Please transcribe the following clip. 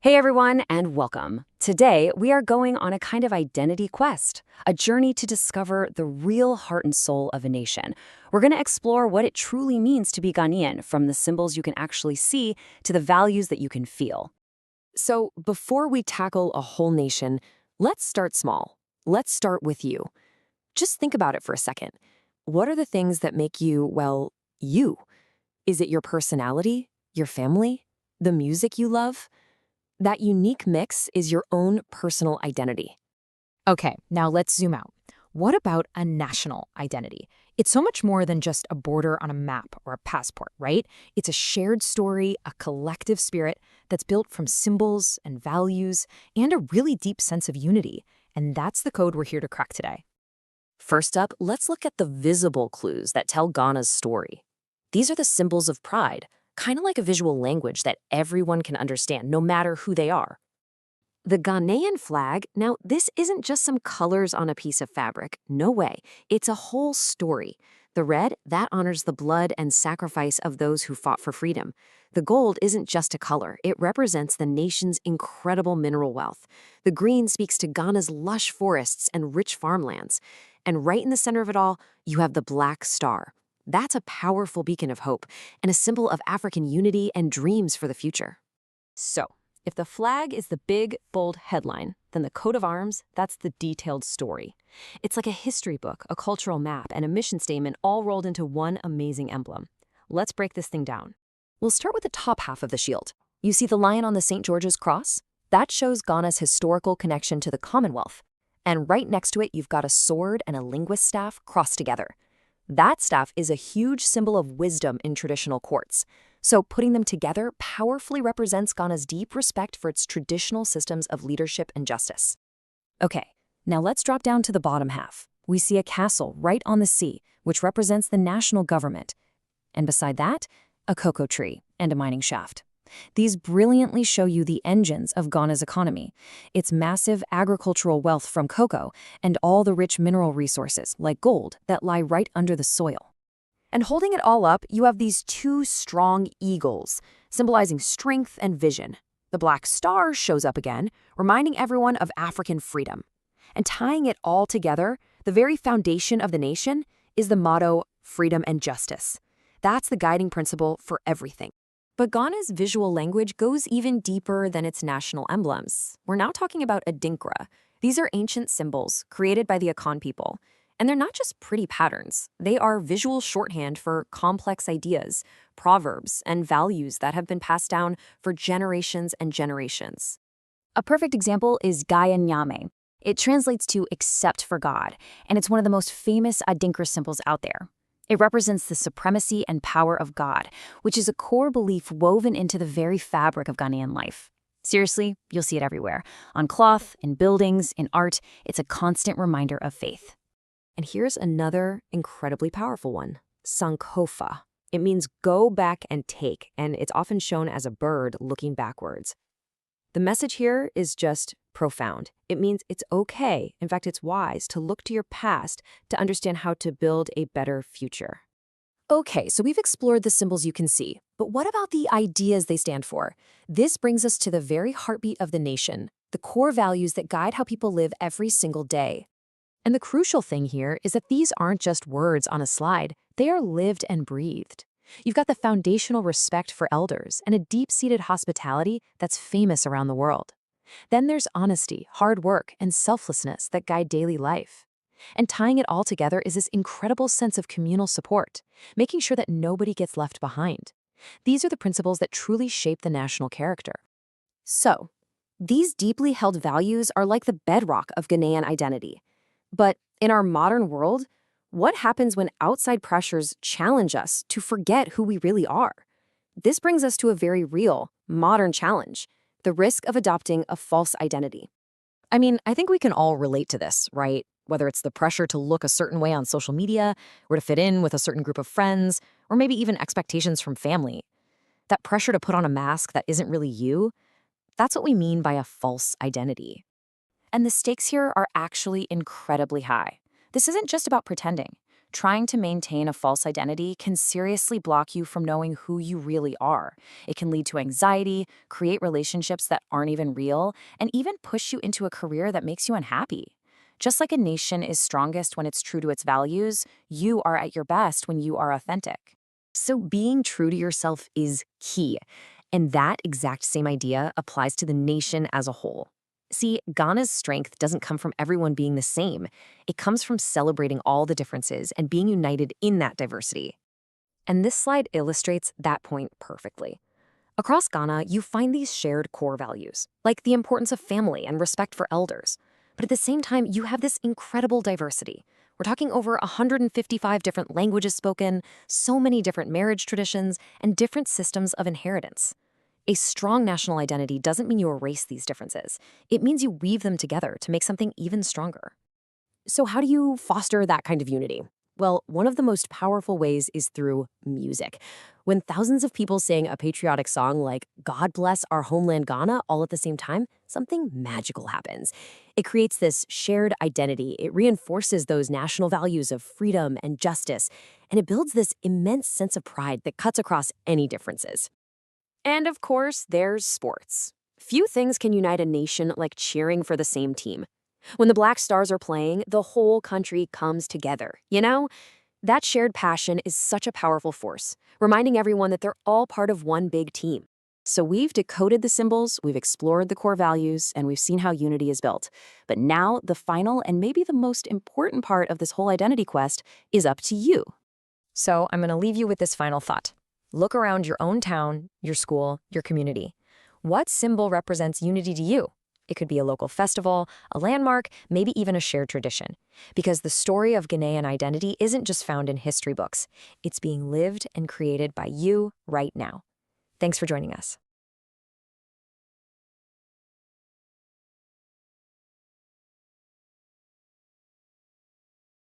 Hey everyone, and welcome. Today, we are going on a kind of identity quest, a journey to discover the real heart and soul of a nation. We're going to explore what it truly means to be Ghanaian, from the symbols you can actually see to the values that you can feel. So, before we tackle a whole nation, let's start small. Let's start with you. Just think about it for a second. What are the things that make you, well, you? Is it your personality, your family, the music you love? That unique mix is your own personal identity. Okay, now let's zoom out. What about a national identity? It's so much more than just a border on a map or a passport, right? It's a shared story, a collective spirit that's built from symbols and values and a really deep sense of unity. And that's the code we're here to crack today. First up, let's look at the visible clues that tell Ghana's story. These are the symbols of pride, kind of like a visual language that everyone can understand, no matter who they are. The Ghanaian flag, now this isn't just some colors on a piece of fabric. No way. It's a whole story. The red, that honors the blood and sacrifice of those who fought for freedom. The gold isn't just a color. It represents the nation's incredible mineral wealth. The green speaks to Ghana's lush forests and rich farmlands. And right in the center of it all, you have the black star. That's a powerful beacon of hope and a symbol of African unity and dreams for the future. So, if the flag is the big, bold headline, then the coat of arms, that's the detailed story. It's like a history book, a cultural map, and a mission statement all rolled into one amazing emblem. Let's break this thing down. We'll start with the top half of the shield. You see the lion on the St. George's Cross? That shows Ghana's historical connection to the Commonwealth. And right next to it, you've got a sword and a linguist's staff crossed together. That staff is a huge symbol of wisdom in traditional courts. So putting them together powerfully represents Ghana's deep respect for its traditional systems of leadership and justice. Okay, now let's drop down to the bottom half. We see a castle right on the sea, which represents the national government. And beside that, a cocoa tree and a mining shaft. These brilliantly show you the engines of Ghana's economy, its massive agricultural wealth from cocoa, and all the rich mineral resources, like gold, that lie right under the soil. And holding it all up, you have these two strong eagles, symbolizing strength and vision. The black star shows up again, reminding everyone of African freedom. And tying it all together, the very foundation of the nation is the motto, freedom and justice. That's the guiding principle for everything. But Ghana's visual language goes even deeper than its national emblems. We're now talking about adinkra. These are ancient symbols created by the Akan people. And they're not just pretty patterns. They are visual shorthand for complex ideas, proverbs, and values that have been passed down for generations and generations. A perfect example is Gaya Nyame. It translates to "except for God," and it's one of the most famous Adinkra symbols out there. It represents the supremacy and power of God, which is a core belief woven into the very fabric of Ghanaian life. Seriously, you'll see it everywhere. On cloth, in buildings, in art, it's a constant reminder of faith. And here's another incredibly powerful one, Sankofa. It means go back and take, and it's often shown as a bird looking backwards. The message here is just profound. It means it's okay, in fact it's wise, to look to your past to understand how to build a better future. Okay, so we've explored the symbols you can see, but what about the ideas they stand for? This brings us to the very heartbeat of the nation, the core values that guide how people live every single day. And the crucial thing here is that these aren't just words on a slide, they are lived and breathed. You've got the foundational respect for elders and a deep-seated hospitality that's famous around the world. Then there's honesty, hard work, and selflessness that guide daily life. And tying it all together is this incredible sense of communal support, making sure that nobody gets left behind. These are the principles that truly shape the national character. So, these deeply held values are like the bedrock of Ghanaian identity. But in our modern world, what happens when outside pressures challenge us to forget who we really are? This brings us to a very real, modern challenge, the risk of adopting a false identity. I mean, I think we can all relate to this, right? Whether it's the pressure to look a certain way on social media, or to fit in with a certain group of friends, or maybe even expectations from family. That pressure to put on a mask that isn't really you, that's what we mean by a false identity. And the stakes here are actually incredibly high. This isn't just about pretending. Trying to maintain a false identity can seriously block you from knowing who you really are. It can lead to anxiety, create relationships that aren't even real, and even push you into a career that makes you unhappy. Just like a nation is strongest when it's true to its values, you are at your best when you are authentic. So being true to yourself is key. And that exact same idea applies to the nation as a whole. See, Ghana's strength doesn't come from everyone being the same. It comes from celebrating all the differences and being united in that diversity. And this slide illustrates that point perfectly. Across Ghana, you find these shared core values, like the importance of family and respect for elders. But at the same time, you have this incredible diversity. We're talking over 155 different languages spoken, so many different marriage traditions, and different systems of inheritance. A strong national identity doesn't mean you erase these differences. It means you weave them together to make something even stronger. So how do you foster that kind of unity? Well, one of the most powerful ways is through music. When thousands of people sing a patriotic song like God Bless Our Homeland Ghana all at the same time, something magical happens. It creates this shared identity. It reinforces those national values of freedom and justice, and it builds this immense sense of pride that cuts across any differences. And of course, there's sports. Few things can unite a nation like cheering for the same team. When the Black Stars are playing, the whole country comes together, you know? That shared passion is such a powerful force, reminding everyone that they're all part of one big team. So we've decoded the symbols, we've explored the core values, and we've seen how unity is built. But now, the final and maybe the most important part of this whole identity quest is up to you. So I'm going to leave you with this final thought. Look around your own town, your school, your community. What symbol represents unity to you? It could be a local festival, a landmark, maybe even a shared tradition. Because the story of Ghanaian identity isn't just found in history books. It's being lived and created by you right now. Thanks for joining us.